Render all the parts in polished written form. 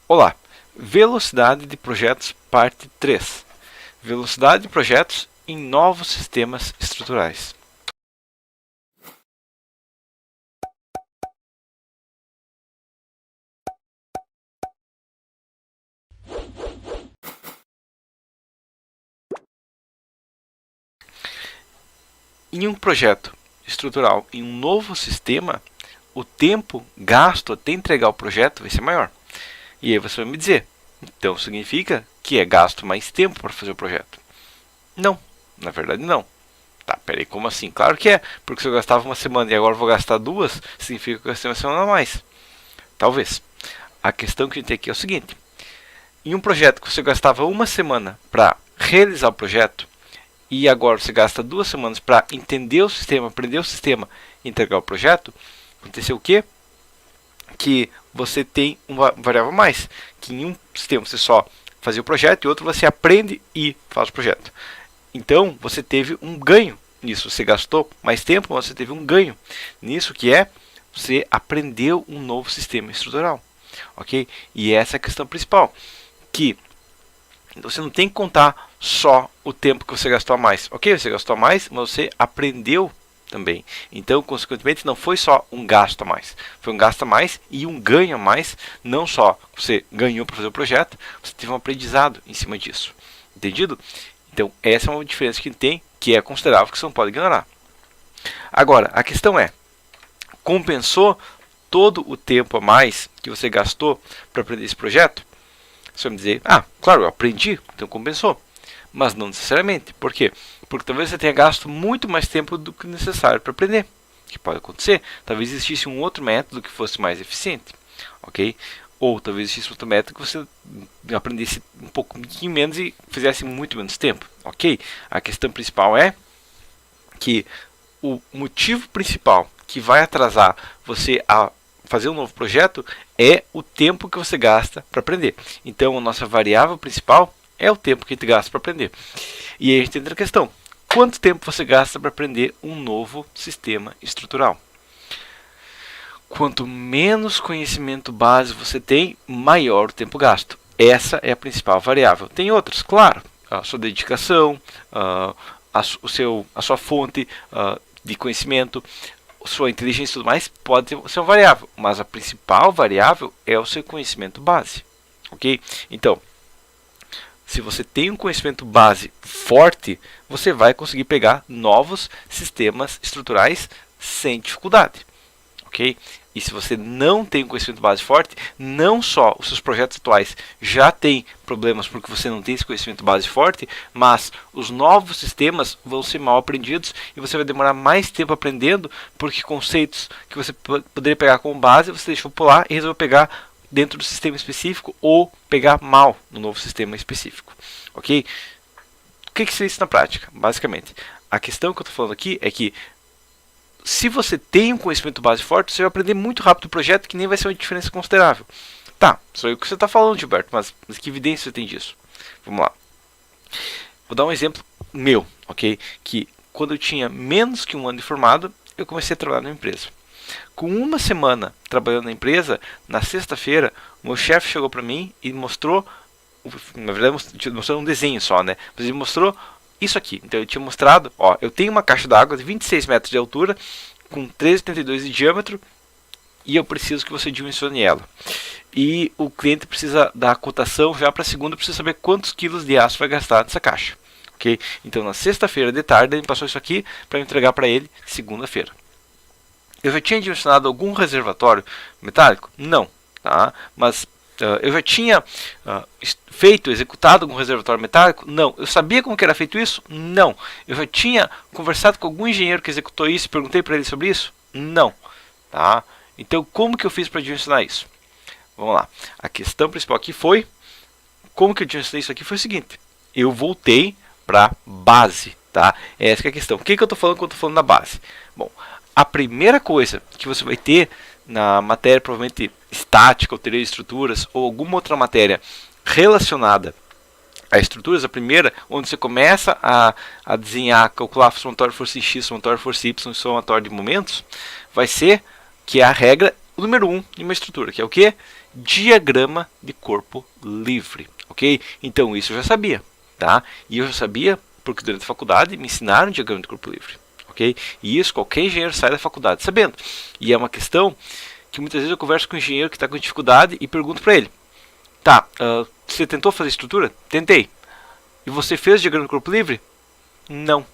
Olá, velocidade de projetos parte 3. Velocidade de projetos em novos sistemas estruturais. Em um projeto estrutural em um novo sistema, o tempo gasto até entregar o projeto vai ser maior. E aí você vai me dizer, então significa que é gasto mais tempo para fazer o projeto? Não, na verdade não. Tá, peraí, como assim? Claro que é, porque se eu gastava uma semana e agora vou gastar duas, significa que eu gastei uma semana a mais. Talvez. A questão que a gente tem aqui é o seguinte: em um projeto que você gastava uma semana para realizar o projeto, e agora você gasta 2 semanas para entender o sistema, aprender o sistema e entregar o projeto, aconteceu o quê? Que você tem uma variável a mais, que em um sistema você só fazia o projeto e outro você aprende e faz o projeto. Então você teve um ganho nisso, você gastou mais tempo, mas você teve um ganho nisso, que é você aprendeu um novo sistema estrutural, ok? E essa é a questão principal, que você não tem que contar só o tempo que você gastou a mais, ok? Você gastou a mais, mas você aprendeu também. Então, consequentemente, não foi só um gasto a mais, foi um gasto a mais e um ganho a mais. Não só você ganhou para fazer o projeto, você teve um aprendizado em cima disso. Entendido? Então, essa é uma diferença que tem, que é considerável, que você não pode ignorar. Agora, a questão é: compensou todo o tempo a mais que você gastou para aprender esse projeto? Você vai me dizer, claro, eu aprendi, então compensou. Mas não necessariamente. Por quê? Porque talvez você tenha gasto muito mais tempo do que necessário para aprender. O que pode acontecer? Talvez existisse um outro método que fosse mais eficiente. Ok? Ou talvez existisse outro método que você aprendesse um pouquinho menos e fizesse muito menos tempo. Ok? A questão principal é que o motivo principal que vai atrasar você a fazer um novo projeto é o tempo que você gasta para aprender. Então, a nossa variável principal é o tempo que a gente gasta para aprender. E aí a gente entra na questão: quanto tempo você gasta para aprender um novo sistema estrutural? Quanto menos conhecimento base você tem, maior o tempo gasto. Essa é a principal variável. Tem outras, claro, a sua dedicação, a sua fonte de conhecimento, sua inteligência e tudo mais pode ser uma variável, mas a principal variável é o seu conhecimento base, ok? Então, se você tem um conhecimento base forte, você vai conseguir pegar novos sistemas estruturais sem dificuldade, ok? E se você não tem um conhecimento base forte, não só os seus projetos atuais já têm problemas porque você não tem esse conhecimento base forte, mas os novos sistemas vão ser mal aprendidos e você vai demorar mais tempo aprendendo, porque conceitos que você poderia pegar como base, você deixou pular e resolveu pegar dentro do sistema específico ou pegar mal no novo sistema específico, ok? O que seria isso na prática? Basicamente, a questão que eu estou falando aqui é que se você tem um conhecimento base forte, você vai aprender muito rápido o projeto, que nem vai ser uma diferença considerável. Tá, só o que você está falando, Gilberto, mas que evidência você tem disso? Vamos lá. Vou dar um exemplo meu, ok? Que quando eu tinha menos que um ano de formado, eu comecei a trabalhar na empresa. Com uma semana trabalhando na empresa, na sexta-feira, o meu chefe chegou para mim e mostrou, na verdade mostrou um desenho só, né? Mas ele mostrou isso aqui. Então eu tinha mostrado, ó, eu tenho uma caixa d'água de 26 metros de altura, com 13,82 de diâmetro, e eu preciso que você dimensione ela. E o cliente precisa dar a cotação já para segunda, precisa saber quantos quilos de aço vai gastar nessa caixa. Ok? Então na sexta-feira de tarde ele passou isso aqui para entregar para ele segunda-feira. Eu já tinha dimensionado algum reservatório metálico? Não, tá? Mas eu já tinha executado algum reservatório metálico? Não. Eu sabia como que era feito isso? Não. Eu já tinha conversado com algum engenheiro que executou isso e perguntei para ele sobre isso? Não. Tá? Então, como que eu fiz para dimensionar isso? Vamos lá. A questão principal aqui foi, como que eu dimensionei isso aqui foi o seguinte: eu voltei para base. Tá? Essa é a questão. O que eu estou falando quando estou falando da base? Bom, a primeira coisa que você vai ter na matéria, provavelmente estática, ou teoria de estruturas, ou alguma outra matéria relacionada a estruturas, a primeira, onde você começa a desenhar, calcular somatório de força em X, somatório de força Y e somatório de momentos, vai ser que a regra o número 1 de uma estrutura, que é o que? Diagrama de corpo livre, ok? Então isso eu já sabia, tá? E eu já sabia porque durante a faculdade me ensinaram diagrama de corpo livre, ok? E isso qualquer engenheiro sai da faculdade sabendo. E é uma questão que muitas vezes eu converso com um engenheiro que está com dificuldade e pergunto para ele: tá, você tentou fazer estrutura? Tentei. E você fez diagrama de corpo livre? Não.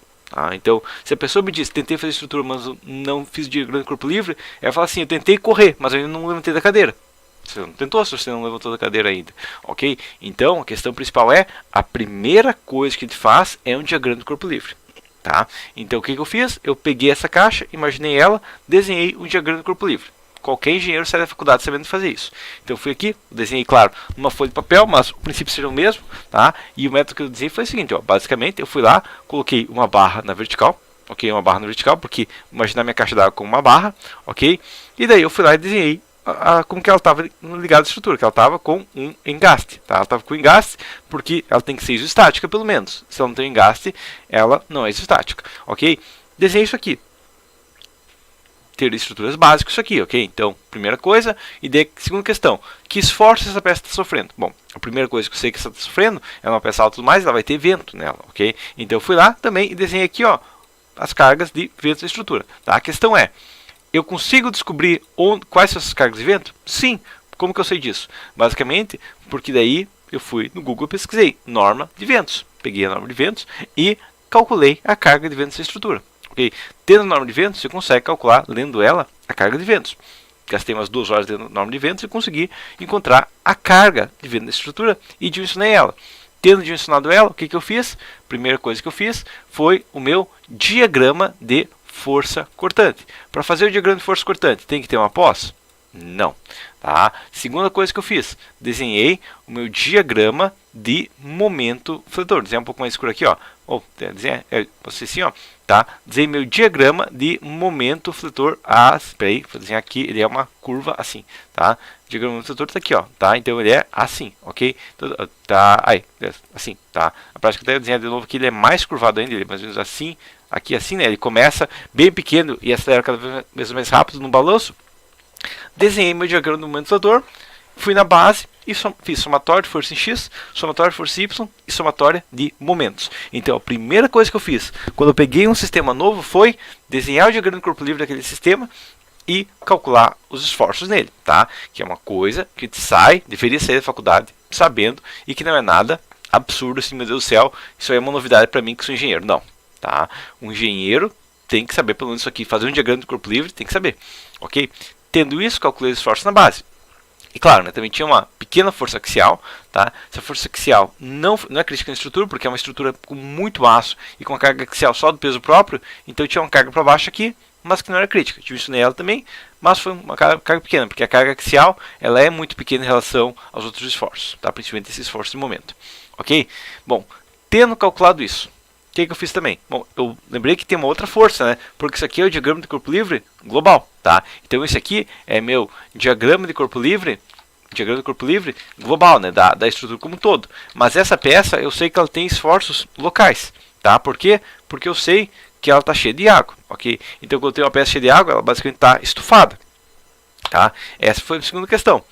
Então, se a pessoa me diz, tentei fazer estrutura, mas não fiz diagrama de corpo livre, ela fala assim, eu tentei correr, mas eu ainda não levantei da cadeira. Você não tentou se você não levantou da cadeira ainda, ok? Então, a questão principal é, a primeira coisa que a gente faz é um diagrama de corpo livre, tá? Então, o que eu fiz? Eu peguei essa caixa, imaginei ela, desenhei um diagrama de corpo livre. Qualquer engenheiro sai da faculdade sabendo fazer isso. Então eu fui aqui, desenhei, claro, numa folha de papel, mas o princípio seria o mesmo, tá? E o método que eu desenhei foi o seguinte, ó, basicamente eu fui lá, coloquei uma barra na vertical, ok? Uma barra na vertical, porque imaginar minha caixa d'água como uma barra, ok? E daí eu fui lá e desenhei como que ela estava ligada à estrutura, que ela estava com um engaste, tá? Ela estava com engaste porque ela tem que ser isostática pelo menos. Se ela não tem engaste, ela não é isostática, ok? Desenhei isso aqui. Ter estruturas básicas, isso aqui, ok? Então, primeira coisa, e daí, segunda questão, que esforço essa peça está sofrendo? Bom, a primeira coisa que eu sei que essa está sofrendo é uma peça alta e tudo mais, ela vai ter vento nela, ok? Então, eu fui lá também e desenhei aqui, ó, as cargas de vento da estrutura, tá? A questão é, eu consigo descobrir quais são essas cargas de vento? Sim. Como que eu sei disso? Basicamente, porque daí eu fui no Google e pesquisei norma de ventos. Peguei a norma de ventos e calculei a carga de ventos da estrutura. Okay? Tendo a norma de ventos, você consegue calcular, lendo ela, a carga de ventos. Gastei umas 2 horas lendo a norma de ventos e consegui encontrar a carga de vento da estrutura e dimensionei ela. Tendo dimensionado ela, o que eu fiz? Primeira coisa que eu fiz foi o meu diagrama de força cortante. Para fazer o diagrama de força cortante, tem que ter uma pós? Não. Tá? Segunda coisa que eu fiz, desenhei o meu diagrama de momento fletor. Desenhei um pouco mais escuro aqui, ó. Você assim, ó. Tá? Desenhei meu diagrama de momento fletor. Espera vou desenhar aqui. Ele é uma curva assim, tá? O diagrama do fletor está aqui, ó. Tá? Então ele é assim, ok? Tá aí, assim, tá? A prática que eu desenhar de novo aqui, ele é mais curvado ainda, ele é mais ou menos assim. Aqui assim, né? Ele começa bem pequeno e acelera cada vez mais rápido no balanço. Desenhei meu diagrama do momento fletor, fui na base e fiz somatória de força em X, somatória de força em Y e somatória de momentos. Então a primeira coisa que eu fiz quando eu peguei um sistema novo foi desenhar o diagrama de corpo livre daquele sistema e calcular os esforços nele, tá? Que é uma coisa que deveria sair da faculdade sabendo e que não é nada absurdo assim, meu Deus do céu, isso aí é uma novidade para mim que sou engenheiro. Não, tá? Um engenheiro tem que saber pelo menos isso aqui, fazer um diagrama de corpo livre, tem que saber, ok? Tendo isso, calculei os esforços na base. E claro, né, também tinha uma pequena força axial, tá? Essa força axial não é crítica na estrutura, porque é uma estrutura com muito aço e com a carga axial só do peso próprio, então tinha uma carga para baixo aqui, mas que não era crítica. Eu mencionei ela também, mas foi uma carga pequena, porque a carga axial ela é muito pequena em relação aos outros esforços, tá? Principalmente esse esforço de momento, ok? Bom, tendo calculado isso, o que eu fiz também? Bom, eu lembrei que tem uma outra força, né? Porque isso aqui é o diagrama de corpo livre global, tá? Então esse aqui é meu diagrama de corpo livre global, né? Da estrutura como um todo. Mas essa peça, eu sei que ela tem esforços locais, tá? Por quê? Porque eu sei que ela está cheia de água, ok? Então quando eu tenho uma peça cheia de água, ela basicamente está estufada, tá? Essa foi a segunda questão.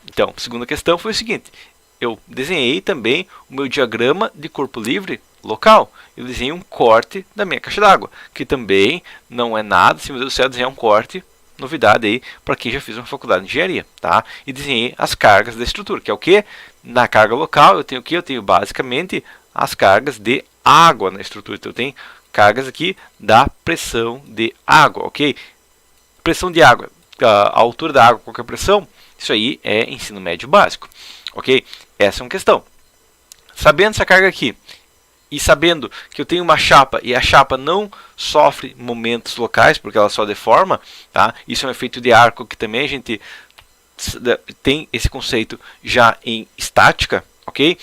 Então, a segunda questão foi o seguinte. Eu desenhei também o meu diagrama de corpo livre local. Eu desenhei um corte da minha caixa d'água, que também não é nada, se meu Deus do céu, desenhar um corte, novidade aí para quem já fez uma faculdade de engenharia, tá? E desenhei as cargas da estrutura, que é o que? Na carga local eu tenho o que? Eu tenho basicamente as cargas de água na estrutura. Então eu tenho cargas aqui da pressão de água, ok? Pressão de água, a altura da água, qualquer pressão, isso aí é ensino médio básico, ok? Essa é uma questão. Sabendo essa carga aqui, e sabendo que eu tenho uma chapa e a chapa não sofre momentos locais, porque ela só deforma, tá? Isso é um efeito de arco que também a gente tem esse conceito já em estática, ok?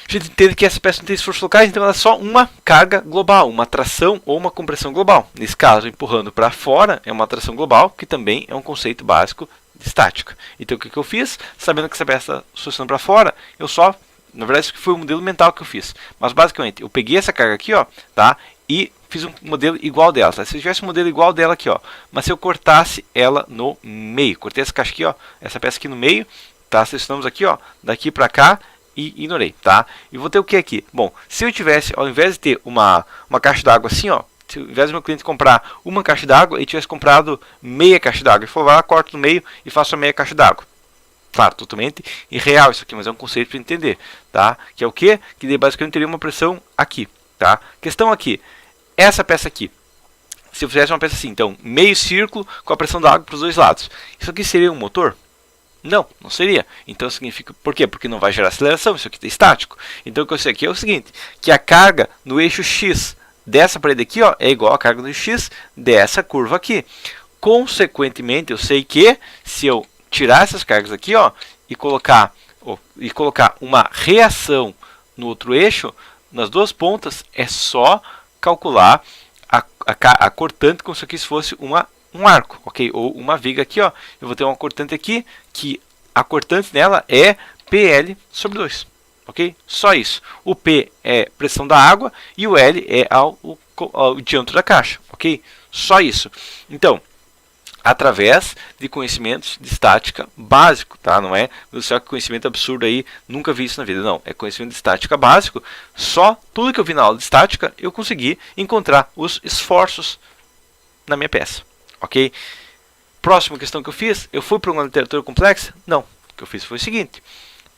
A gente entende que essa peça não tem esforços locais, então ela é só uma carga global, uma tração ou uma compressão global. Nesse caso, empurrando para fora é uma tração global, que também é um conceito básico de estática. Então o que eu fiz? Sabendo que essa peça está succionando para fora, eu só... Na verdade, isso foi o modelo mental que eu fiz. Mas basicamente, eu peguei essa carga aqui, ó, tá? E fiz um modelo igual dela, tá? Se eu tivesse um modelo igual dela aqui, ó, mas se eu cortasse ela no meio, cortei essa caixa aqui, ó, essa peça aqui no meio, tá? Selecionamos aqui, ó, daqui para cá e ignorei, tá? E vou ter o que aqui? Bom, se eu tivesse, ao invés de ter uma caixa d'água assim, ó, se ao invés do meu cliente comprar uma caixa d'água, ele tivesse comprado meia caixa d'água, ele for lá, corto no meio e faço a meia caixa d'água. Claro, totalmente irreal isso aqui, mas é um conceito para entender, tá? Que é o quê? Que daí basicamente teria uma pressão aqui, tá? Questão aqui, essa peça aqui, se eu fizesse uma peça assim, então, meio círculo com a pressão da água para os dois lados, isso aqui seria um motor? Não, não seria. Então significa, por quê? Porque não vai gerar aceleração, isso aqui é estático. Então o que eu sei aqui é o seguinte, que a carga no eixo X dessa parede aqui, ó, é igual à carga no eixo X dessa curva aqui. Consequentemente, eu sei que se eu tirar essas cargas aqui, ó, e colocar uma reação no outro eixo, nas duas pontas, é só calcular a cortante como se aqui fosse um arco, ok? Ou uma viga aqui, ó. Eu vou ter uma cortante aqui, que a cortante nela é PL sobre 2, ok? Só isso. O P é pressão da água e o L é o diâmetro da caixa, ok? Só isso. Então, através de conhecimentos de estática básico, tá? Não é só conhecimento absurdo aí, nunca vi isso na vida, não. É conhecimento de estática básico. Só tudo que eu vi na aula de estática, eu consegui encontrar os esforços na minha peça, ok? Próxima questão que eu fiz, eu fui para uma literatura complexa? Não. O que eu fiz foi o seguinte,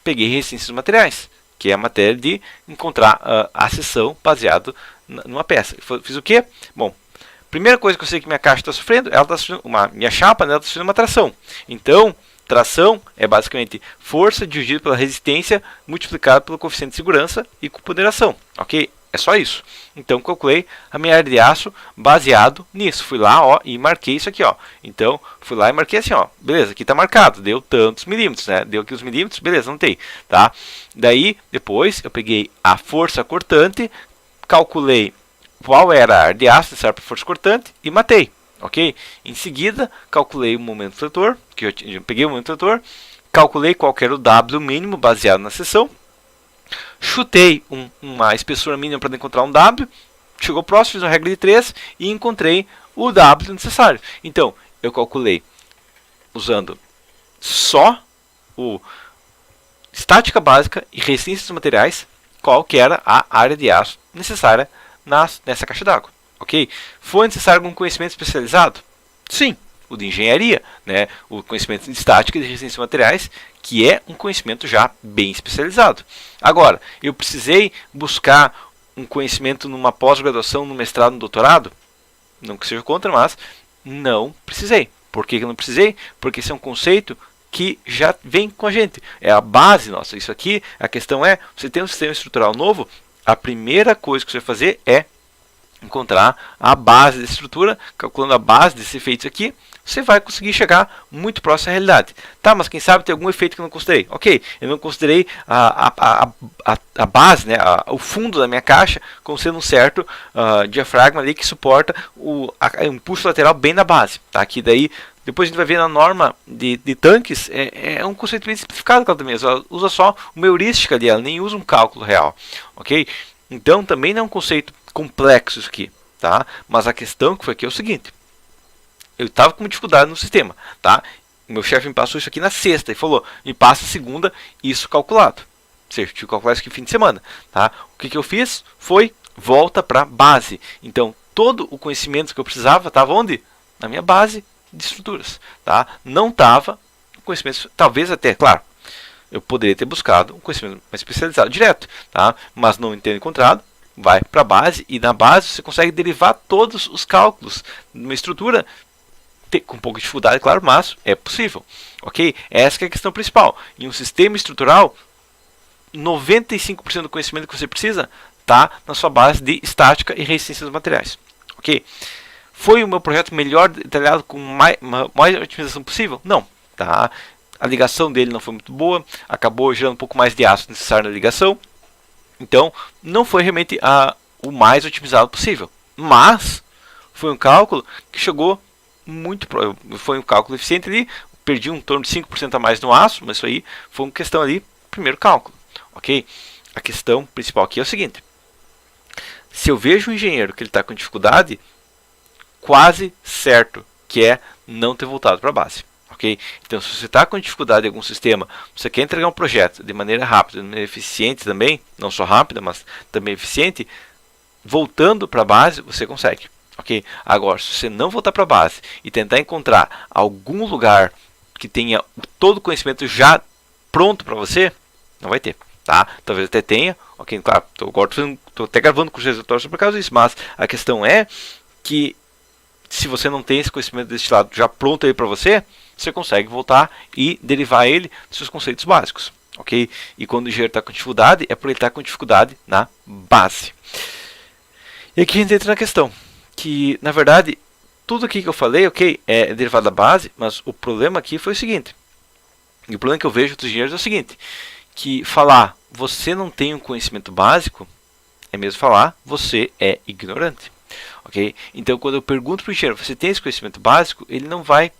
peguei resistências dos materiais, que é a matéria de encontrar a seção baseado numa peça. Fiz o quê? Bom, primeira coisa que eu sei que minha caixa está sofrendo, ela está sofrendo minha chapa, né, está sofrendo uma tração. Então, tração é basicamente força dividida pela resistência multiplicada pelo coeficiente de segurança e com ponderação, ok? É só isso. Então, calculei a minha área de aço baseado nisso. Fui lá, ó, e marquei isso aqui, ó. Então, fui lá e marquei assim, ó. Beleza, aqui está marcado, deu tantos milímetros, né? Deu aqui os milímetros, beleza, não tem, tá? Daí, depois, eu peguei a força cortante, calculei qual era a área de aço necessária para força cortante e matei, ok? Em seguida, calculei o momento trator, que eu peguei o momento trator, calculei qual era o W mínimo baseado na seção, chutei uma espessura mínima para encontrar um W, chegou próximo, fiz uma regra de 3 e encontrei o W necessário. Então, eu calculei usando só o estática básica e resistência dos materiais, qual que era a área de aço necessária nessa caixa d'água, ok? Foi necessário algum conhecimento especializado? Sim, o de engenharia, né? O conhecimento de estática e de resistência de materiais, que é um conhecimento já bem especializado. Agora, eu precisei buscar um conhecimento numa pós-graduação, no mestrado, no doutorado? Não que seja contra, mas não precisei. Por que eu não precisei? Porque esse é um conceito que já vem com a gente. É a base nossa. Isso aqui, a questão é, você tem um sistema estrutural novo, a primeira coisa que você vai fazer é encontrar a base da estrutura, calculando a base desses efeitos aqui, você vai conseguir chegar muito próximo à realidade. Tá, mas quem sabe tem algum efeito que eu não considerei. Ok, eu não considerei a base, né, o fundo da minha caixa, como sendo um certo diafragma ali que suporta o impulso lateral bem na base. Tá? Que daí, depois a gente vai ver na norma de tanques, é um conceito bem simplificado que ela também ela usa só uma heurística ali, ela nem usa um cálculo real. Ok? Então também não é um conceito complexo isso aqui. Tá? Mas a questão que foi aqui é o seguinte. Eu estava com dificuldade no sistema, tá? Meu chefe me passou isso aqui na sexta e falou, me passa segunda isso calculado. Ou seja, eu tive que calcular isso aqui no fim de semana, tá? O que eu fiz foi volta para base. Então, todo o conhecimento que eu precisava estava onde? Na minha base de estruturas, tá? Não estava no conhecimento, talvez até, claro, eu poderia ter buscado um conhecimento mais especializado direto, tá? Mas não tendo encontrado, vai para a base e na base você consegue derivar todos os cálculos de uma estrutura com um pouco de dificuldade, claro, mas é possível, ok? Essa é a questão principal. Em um sistema estrutural, 95% do conhecimento que você precisa está na sua base de estática e resistência dos materiais, ok? Foi o meu projeto melhor detalhado com mais otimização possível? Não, tá? A ligação dele não foi muito boa, acabou gerando um pouco mais de aço necessário na ligação, então não foi realmente o mais otimizado possível, mas foi um cálculo que chegou foi um cálculo eficiente ali, perdi um torno de 5% a mais no aço, mas isso aí foi uma questão ali, primeiro cálculo, ok? A questão principal aqui é o seguinte, se eu vejo um engenheiro que ele está com dificuldade, quase certo que é não ter voltado para a base. Okay? Então, se você está com dificuldade em algum sistema, você quer entregar um projeto de maneira rápida, de maneira eficiente também, não só rápida, mas também eficiente, voltando para a base, você consegue. Okay? Agora, se você não voltar para a base e tentar encontrar algum lugar que tenha todo o conhecimento já pronto para você, não vai ter. Tá? Talvez até tenha. Okay? Claro, estou até gravando com os resultados por causa disso, mas a questão é que se você não tem esse conhecimento desse lado já pronto aí para você, você consegue voltar e derivar ele dos seus conceitos básicos. Ok? E quando o engenheiro está com dificuldade, é por ele estar com dificuldade na base. E aqui a gente entra na questão, que na verdade, tudo aqui que eu falei, ok, é derivado da base, mas o problema aqui foi o seguinte. E o problema que eu vejo dos engenheiros é o seguinte, que falar você não tem um conhecimento básico, é mesmo falar você é ignorante. Ok? Então, quando eu pergunto para o engenheiro, você tem esse conhecimento básico, ele não vai...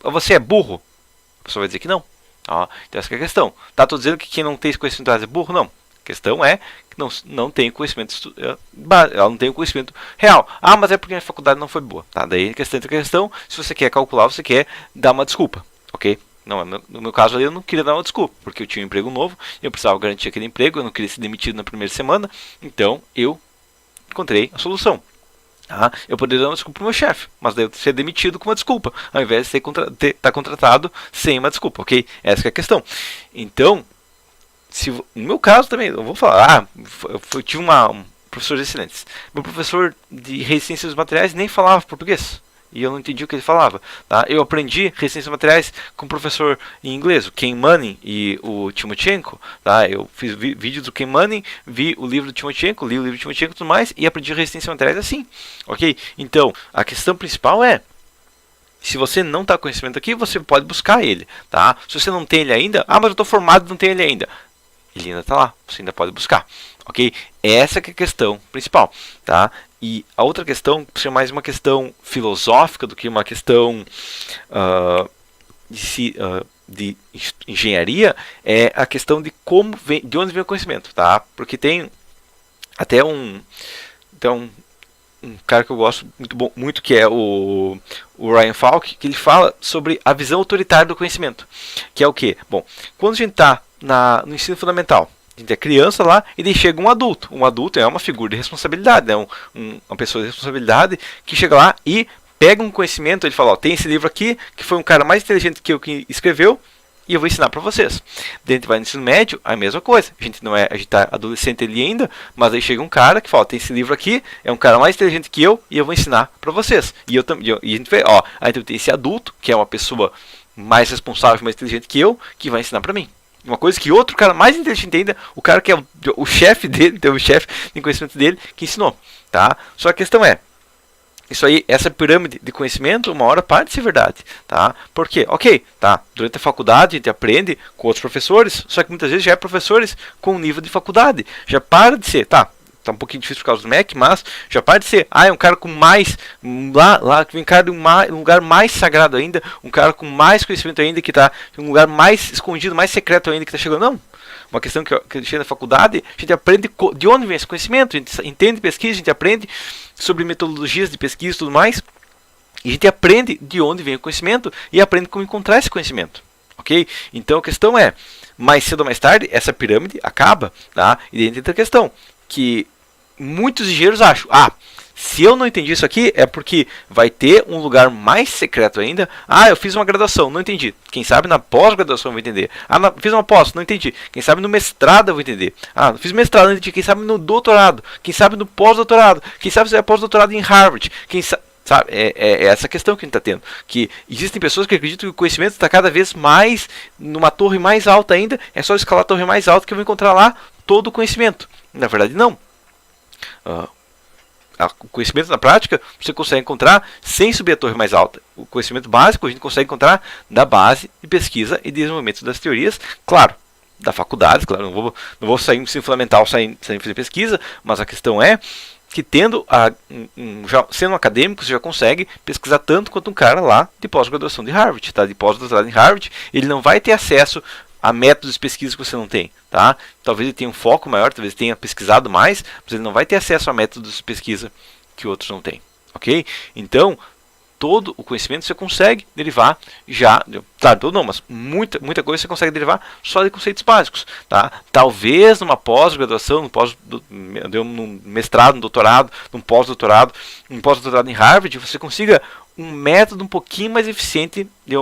Você é burro? A pessoa vai dizer que não. Então, essa é a questão. Estou dizendo que quem não tem esse conhecimento básico é burro? Não. A questão é que não tem conhecimento ela não tem o conhecimento real. Mas é porque a faculdade não foi boa. Tá? Daí a questão, se você quer calcular, você quer dar uma desculpa. Ok? Não, no meu caso ali eu não queria dar uma desculpa, porque eu tinha um emprego novo, eu precisava garantir aquele emprego, eu não queria ser demitido na primeira semana, então eu encontrei a solução. Eu poderia dar uma desculpa para o meu chefe, mas daí eu ser demitido com uma desculpa, ao invés de estar contratado sem uma desculpa, ok? Essa é a questão. Então, no meu caso também, eu vou falar, eu tive professores excelentes. Meu professor de resistência dos materiais nem falava português. E eu não entendi o que ele falava. Tá? Eu aprendi resistência dos materiais com o professor em inglês, o Ken Manning e o Timochenko. Tá? Eu fiz vídeo do Ken Manning, vi o livro do Timochenko, li o livro do Timochenko e tudo mais, e aprendi resistência dos materiais assim. Ok? Então, a questão principal é, se você não está com conhecimento aqui, você pode buscar ele. Tá? Se você não tem ele ainda, mas eu estou formado e não tenho ele ainda. Ele ainda está lá, você ainda pode buscar. Ok? Essa que é a questão principal. Tá? E a outra questão, que é mais uma questão filosófica do que uma questão de engenharia, é a questão de de onde vem o conhecimento, tá? Porque tem até um cara que eu gosto muito que é o Ryan Falk, que ele fala sobre a visão autoritária do conhecimento, que é o quê? Bom, quando a gente está no ensino fundamental, a gente é criança lá e daí chega um adulto. Um adulto é uma figura de responsabilidade, né? Uma pessoa de responsabilidade que chega lá e pega um conhecimento. Ele fala, tem esse livro aqui, que foi um cara mais inteligente que eu que escreveu, e eu vou ensinar para vocês. Daí a gente vai no ensino médio, a mesma coisa. A gente está adolescente ali ainda, mas aí chega um cara que fala, tem esse livro aqui, é um cara mais inteligente que eu, e eu vou ensinar para vocês. E a gente vê, aí tem esse adulto, que é uma pessoa mais responsável, mais inteligente que eu, que vai ensinar para mim. Uma coisa que outro cara mais inteligente ainda, o cara que é o chefe dele, então o chefe de conhecimento dele, que ensinou, tá? Só a questão é, isso aí, essa pirâmide de conhecimento, uma hora para de ser verdade, tá? Por quê? Ok, tá, durante a faculdade a gente aprende com outros professores, só que muitas vezes já é professores com nível de faculdade, já para de ser, tá um pouquinho difícil por causa do MEC, mas já pode ser, é um cara com mais, lá que vem cara de um lugar mais sagrado ainda, um cara com mais conhecimento ainda, que está em um lugar mais escondido, mais secreto ainda, que está chegando, não. Uma questão que chega na faculdade, a gente aprende de onde vem esse conhecimento, a gente entende pesquisa, a gente aprende sobre metodologias de pesquisa e tudo mais, e a gente aprende de onde vem o conhecimento e aprende como encontrar esse conhecimento, ok? Então a questão é, mais cedo ou mais tarde, essa pirâmide acaba, tá? E dentro da questão, que muitos engenheiros acham, se eu não entendi isso aqui, é porque vai ter um lugar mais secreto ainda. Eu fiz uma graduação, não entendi. Quem sabe na pós-graduação eu vou entender. Fiz uma pós, não entendi. Quem sabe no mestrado eu vou entender. Fiz mestrado, não entendi. Quem sabe no doutorado. Quem sabe no pós-doutorado. Quem sabe se é pós-doutorado em Harvard. Quem sabe... É essa questão que a gente está tendo. Que existem pessoas que acreditam que o conhecimento está cada vez mais numa torre mais alta ainda. É só escalar a torre mais alta que eu vou encontrar lá todo o conhecimento. Na verdade, não. O conhecimento na prática você consegue encontrar sem subir a torre mais alta. O conhecimento básico a gente consegue encontrar da base de pesquisa e desenvolvimento das teorias, claro, da faculdade, claro, não vou sair no ensino fundamental sem fazer pesquisa, mas a questão é que já sendo um acadêmico, você já consegue pesquisar tanto quanto um cara lá de pós-graduação de Harvard, tá? De pós-doutorado em Harvard, ele não vai ter acesso a métodos de pesquisa que você não tem, tá? Talvez ele tenha um foco maior, talvez ele tenha pesquisado mais, mas ele não vai ter acesso a métodos de pesquisa que outros não têm, ok? Então, todo o conhecimento você consegue derivar já, claro, todo não, mas muita coisa você consegue derivar só de conceitos básicos, tá? Talvez numa pós-graduação, num mestrado, num doutorado, num pós-doutorado em Harvard, você consiga um método um pouquinho mais eficiente de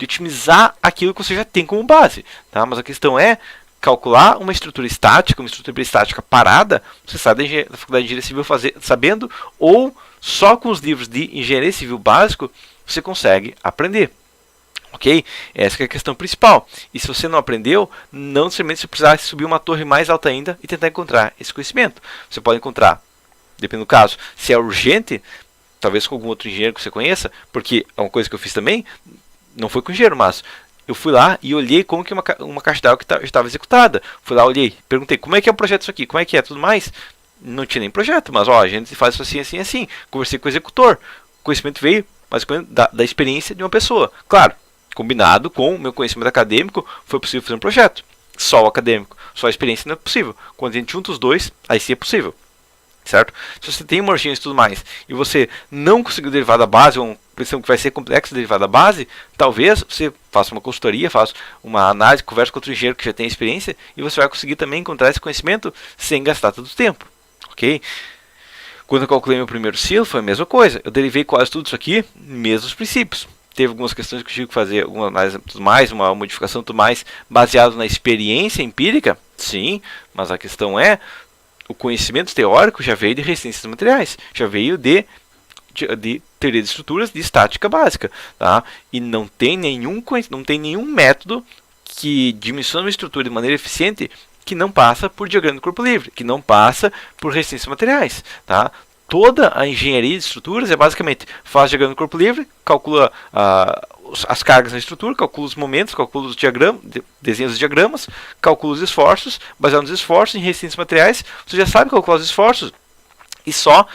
otimizar aquilo que você já tem como base, tá? Mas a questão é calcular uma estrutura estática parada, você sai da faculdade de engenharia civil sabendo, ou só com os livros de engenharia civil básico você consegue aprender. Ok? Essa é a questão principal. E se você não aprendeu, não necessariamente você precisar subir uma torre mais alta ainda e tentar encontrar esse conhecimento. Você pode encontrar, depende do caso, se é urgente, talvez com algum outro engenheiro que você conheça, porque é uma coisa que eu fiz também, não foi com engenheiro, mas eu fui lá e olhei como que uma caixa d'água que estava executada. Fui lá, olhei, perguntei como é que é o projeto isso aqui, como é que é, tudo mais. Não tinha nem projeto, mas ó, a gente faz isso assim, assim, assim. Conversei com o executor. O conhecimento veio basicamente da experiência de uma pessoa. Claro, combinado com o meu conhecimento acadêmico, foi possível fazer um projeto. Só o acadêmico, só a experiência não é possível. Quando a gente junta os dois, aí sim é possível. Certo? Se você tem uma urgência e tudo mais, e você não conseguiu derivar da base, ou uma questão que vai ser complexa derivar da base, talvez você faça uma consultoria, faça uma análise, converse com outro engenheiro que já tem experiência, e você vai conseguir também encontrar esse conhecimento sem gastar todo o tempo. Ok? Quando eu calculei meu primeiro silo, foi a mesma coisa. Eu derivei quase tudo isso aqui, mesmos princípios. Teve algumas questões que eu tive que fazer, alguma análise, tudo mais, uma modificação, tudo mais, baseado na experiência empírica, sim, mas a questão é, o conhecimento teórico já veio de resistências materiais, já veio de teoria de estruturas de estática básica, tá? E não tem nenhum método que dimensiona uma estrutura de maneira eficiente que não passa por diagrama de corpo livre, que não passa por resistências materiais, tá? Toda a engenharia de estruturas é basicamente faz diagrama de corpo livre, calcula as cargas na estrutura, calcula os momentos, calcula os diagramas, desenha os diagramas, calcula os esforços, baseado nos esforços em resistências materiais, você já sabe calcular os esforços e só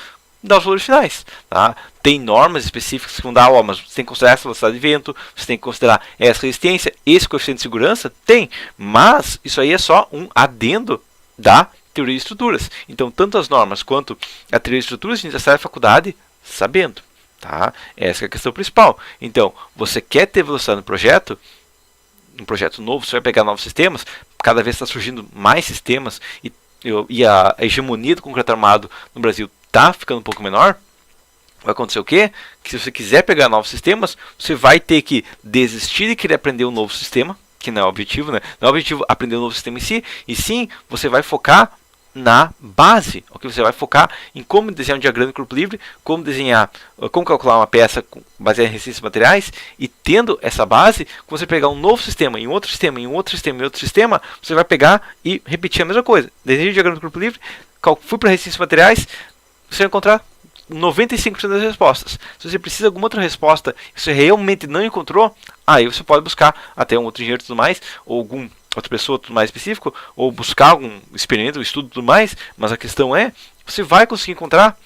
dá os valores finais, tá? Tem normas específicas que vão dar, mas você tem que considerar essa velocidade de vento, você tem que considerar essa resistência, esse coeficiente de segurança, tem, mas isso aí é só um adendo da teoria de estruturas. Então, tanto as normas quanto a teoria de estruturas, a gente já sai da faculdade sabendo, tá? Essa é a questão principal. Então, você quer ter velocidade no projeto, um projeto novo, você vai pegar novos sistemas, cada vez está surgindo mais sistemas e a hegemonia do concreto armado no Brasil está ficando um pouco menor. Vai acontecer o quê? Que se você quiser pegar novos sistemas, você vai ter que desistir de querer aprender um novo sistema, que não é o objetivo, né? Não é o objetivo aprender um novo sistema em si, e sim, você vai focar na base, ok? Você vai focar em como desenhar um diagrama de corpo livre, como calcular uma peça baseada em resistências materiais, e tendo essa base, quando você pegar um novo sistema, em outro sistema, em outro sistema, em outro sistema, você vai pegar e repetir a mesma coisa. Desenhei o diagrama de corpo livre, fui para resistências materiais, você vai encontrar 95% das respostas. Se você precisa de alguma outra resposta e você realmente não encontrou, aí você pode buscar até um outro engenheiro e tudo mais, ou alguma outra pessoa tudo mais específico, ou buscar algum experimento, um estudo e tudo mais, mas a questão é, você vai conseguir encontrar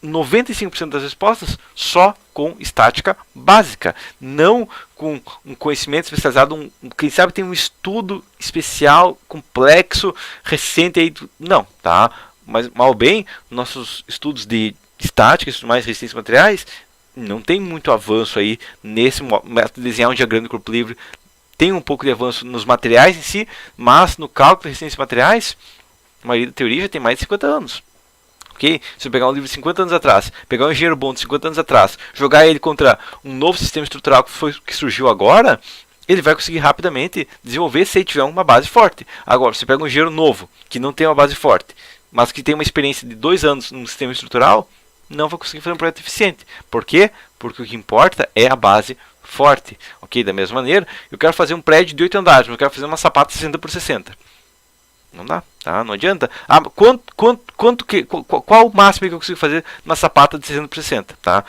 95% das respostas só com estática básica, não com um conhecimento especializado, quem sabe tem um estudo especial, complexo, recente aí, não, tá? Mas, mal bem, nossos estudos de estática e mais resistências materiais não tem muito avanço aí nesse método de desenhar um diagrama de corpo livre. Tem um pouco de avanço nos materiais em si, mas no cálculo de resistências materiais, a maioria da teoria já tem mais de 50 anos. Okay? Se eu pegar um livro de 50 anos atrás, pegar um engenheiro bom de 50 anos atrás, jogar ele contra um novo sistema estrutural que surgiu agora, ele vai conseguir rapidamente desenvolver se ele tiver uma base forte. Agora, se você pega um engenheiro novo, que não tem uma base forte, mas que tem uma experiência de 2 anos num sistema estrutural, não vai conseguir fazer um projeto eficiente. Por quê? Porque o que importa é a base forte. Ok? Da mesma maneira, eu quero fazer um prédio de 8 andares, mas eu quero fazer uma sapata 60 por 60. Não dá, tá? Não adianta. Qual o máximo que eu consigo fazer numa sapata de 60 por 60? Tá?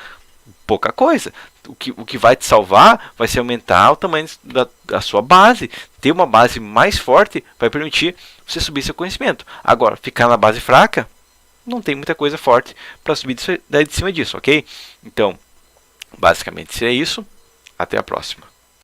Pouca coisa. O que vai te salvar vai ser aumentar o tamanho da sua base. Ter uma base mais forte vai permitir você subir seu conhecimento. Agora, ficar na base fraca, não tem muita coisa forte para subir de cima disso, ok? Então, basicamente seria isso. Até a próxima.